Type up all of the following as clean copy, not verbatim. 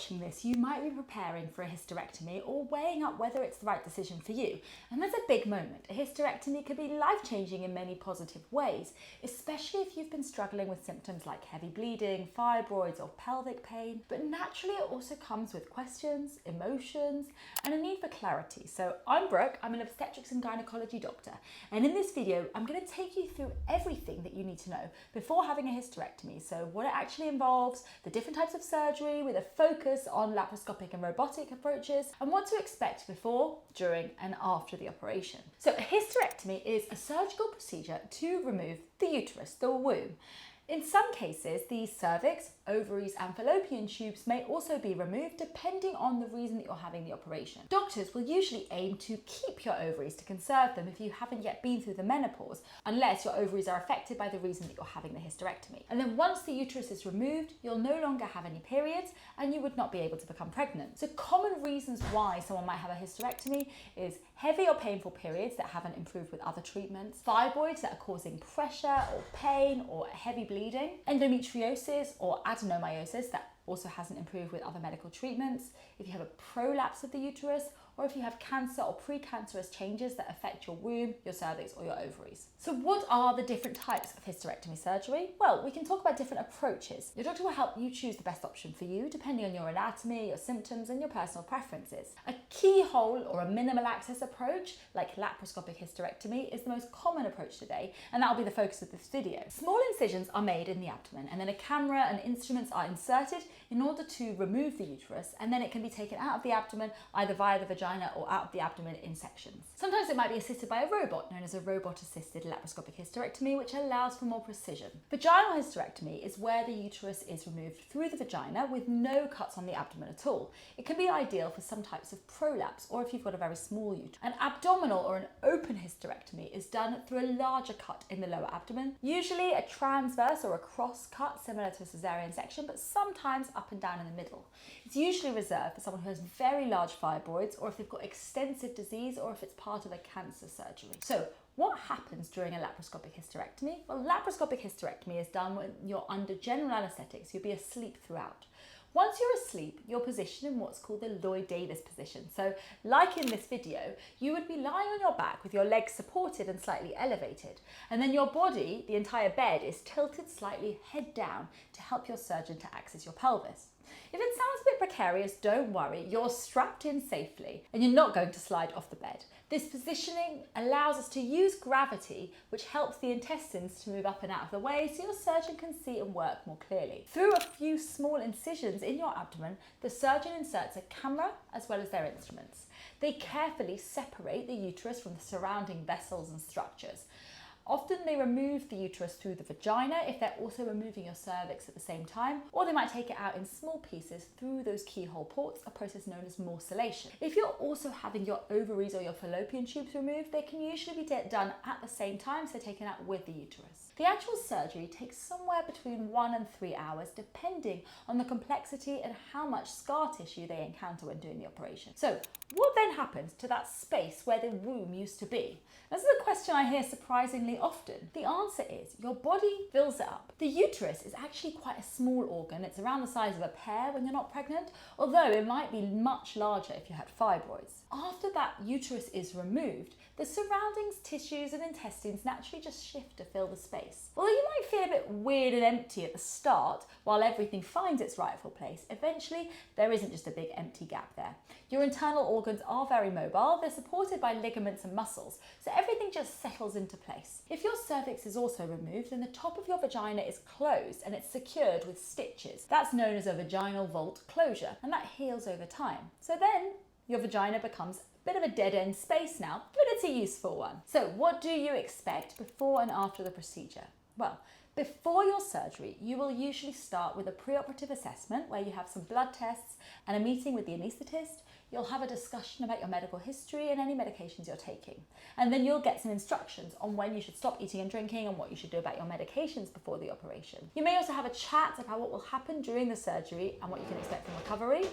watching this, you might be preparing for a hysterectomy or weighing up whether it's the right decision for you. And that's a big moment. A hysterectomy could be life-changing in many positive ways, especially if you've been struggling with symptoms like heavy bleeding, fibroids, or pelvic pain. But naturally, it also comes with questions, emotions, and a need for clarity. So I'm Brooke, I'm an obstetrics and gynecology doctor. And in this video, I'm going to take you through everything that you need to know before having a hysterectomy. So what it actually involves, the different types of surgery with a focus on laparoscopic and robotic approaches, and what to expect before, during, and after the operation. So a hysterectomy is a surgical procedure to remove the uterus, the womb. In some cases, the cervix, ovaries, and fallopian tubes may also be removed depending on the reason that you're having the operation. Doctors will usually aim to keep your ovaries to conserve them if you haven't yet been through the menopause, unless your ovaries are affected by the reason that you're having the hysterectomy. And then once the uterus is removed, you'll no longer have any periods and you would not be able to become pregnant. So common reasons why someone might have a hysterectomy is heavy or painful periods that haven't improved with other treatments, fibroids that are causing pressure or pain or heavy bleeding, endometriosis or adenomyosis that also hasn't improved with other medical treatments, if you have a prolapse of the uterus, or if you have cancer or precancerous changes that affect your womb, your cervix, or your ovaries. So what are the different types of hysterectomy surgery? Well, we can talk about different approaches. Your doctor will help you choose the best option for you, depending on your anatomy, your symptoms, and your personal preferences. A keyhole or a minimal access approach, like laparoscopic hysterectomy, is the most common approach today, and that'll be the focus of this video. Small incisions are made in the abdomen, and then a camera and instruments are inserted in order to remove the uterus, and then it can be taken out of the abdomen either via the vagina or out of the abdomen in sections. Sometimes it might be assisted by a robot, known as a robot-assisted laparoscopic hysterectomy, which allows for more precision. Vaginal hysterectomy is where the uterus is removed through the vagina with no cuts on the abdomen at all. It can be ideal for some types of prolapse or if you've got a very small uterus. An abdominal or an open hysterectomy is done through a larger cut in the lower abdomen, usually a transverse or a cross cut similar to a cesarean section, but sometimes up and down in the middle. It's usually reserved for someone who has very large fibroids, or if they've got extensive disease, or if it's part of a cancer surgery. So what happens during a laparoscopic hysterectomy? Well, laparoscopic hysterectomy is done when you're under general anaesthetics. You'll be asleep throughout. Once you're asleep, you're positioned in what's called the Lloyd-Davis position. So like in this video, you would be lying on your back with your legs supported and slightly elevated. And then your body, the entire bed, is tilted slightly head down to help your surgeon to access your pelvis. If it sounds a bit precarious, don't worry, you're strapped in safely and you're not going to slide off the bed. This positioning allows us to use gravity, which helps the intestines to move up and out of the way so your surgeon can see and work more clearly. Through a few small incisions in your abdomen, the surgeon inserts a camera as well as their instruments. They carefully separate the uterus from the surrounding vessels and structures. Often they remove the uterus through the vagina if they're also removing your cervix at the same time, or they might take it out in small pieces through those keyhole ports, a process known as morcellation. If you're also having your ovaries or your fallopian tubes removed, they can usually be done at the same time, so taken out with the uterus. The actual surgery takes somewhere between 1 and 3 hours, depending on the complexity and how much scar tissue they encounter when doing the operation. So what then happens to that space where the womb used to be? This is a question I hear surprisingly often. The answer is your body fills it up. The uterus is actually quite a small organ. It's around the size of a pear when you're not pregnant, although it might be much larger if you had fibroids. After that uterus is removed, the surroundings, tissues and intestines naturally just shift to fill the space. Although you might feel a bit weird and empty at the start while everything finds its rightful place, eventually there isn't just a big empty gap there. Your internal organs are very mobile. They're supported by ligaments and muscles, so everything just settles into place. If your cervix is also removed, then the top of your vagina is closed and it's secured with stitches. That's known as a vaginal vault closure, and that heals over time. So then your vagina becomes a bit of a dead-end space now, but it's a useful one. So what do you expect before and after the procedure? Well, before your surgery, you will usually start with a preoperative assessment where you have some blood tests and a meeting with the anaesthetist. You'll have a discussion about your medical history and any medications you're taking. And then you'll get some instructions on when you should stop eating and drinking and what you should do about your medications before the operation. You may also have a chat about what will happen during the surgery and what you can expect from recovery.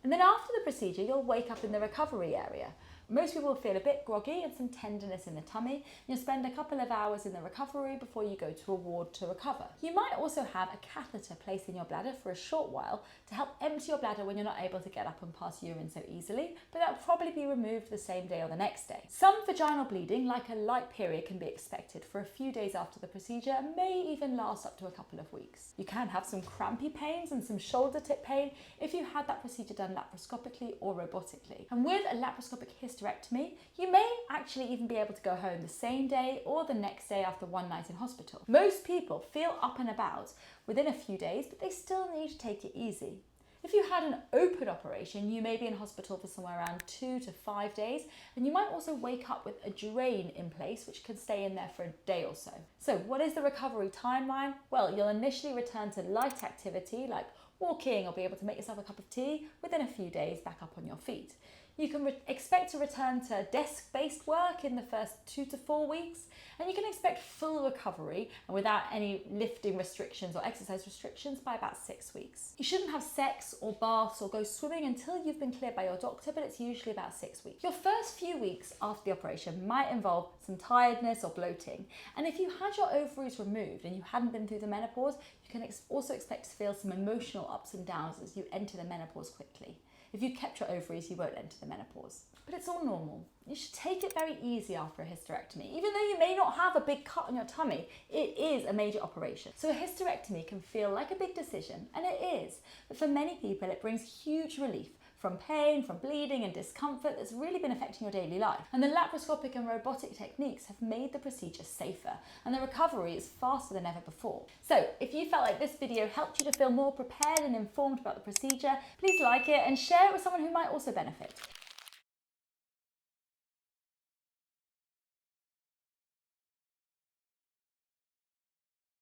And then after the procedure, you'll wake up in the recovery area. Most people will feel a bit groggy and some tenderness in the tummy. You'll spend a couple of hours in the recovery before you go to a ward to recover. You might also have a catheter placed in your bladder for a short while to help empty your bladder when you're not able to get up and pass urine so easily, but that will probably be removed the same day or the next day. Some vaginal bleeding, like a light period, can be expected for a few days after the procedure and may even last up to a couple of weeks. You can have some crampy pains and some shoulder tip pain if you had that procedure done laparoscopically or robotically. And with a laparoscopic hysterectomy, you may actually even be able to go home the same day or the next day after one night in hospital. Most people feel up and about within a few days, but they still need to take it easy. If you had an open operation, you may be in hospital for somewhere around 2 to 5 days, and you might also wake up with a drain in place, which could stay in there for a day or so. So what is the recovery timeline? Well, you'll initially return to light activity like walking or be able to make yourself a cup of tea within a few days back up on your feet. You can expect to return to desk-based work in the first 2 to 4 weeks, and you can expect full recovery and without any lifting restrictions or exercise restrictions by about 6 weeks. You shouldn't have sex or baths or go swimming until you've been cleared by your doctor, but it's usually about 6 weeks. Your first few weeks after the operation might involve some tiredness or bloating, and if you had your ovaries removed and you hadn't been through the menopause, you can also expect to feel some emotional ups and downs as you enter the menopause quickly. If you kept your ovaries, you won't enter the menopause. But it's all normal. You should take it very easy after a hysterectomy. Even though you may not have a big cut on your tummy, it is a major operation. So a hysterectomy can feel like a big decision, and it is. But for many people, it brings huge relief from pain, from bleeding and discomfort that's really been affecting your daily life. And the laparoscopic and robotic techniques have made the procedure safer, and the recovery is faster than ever before. So if you felt like this video helped you to feel more prepared and informed about the procedure, please like it and share it with someone who might also benefit.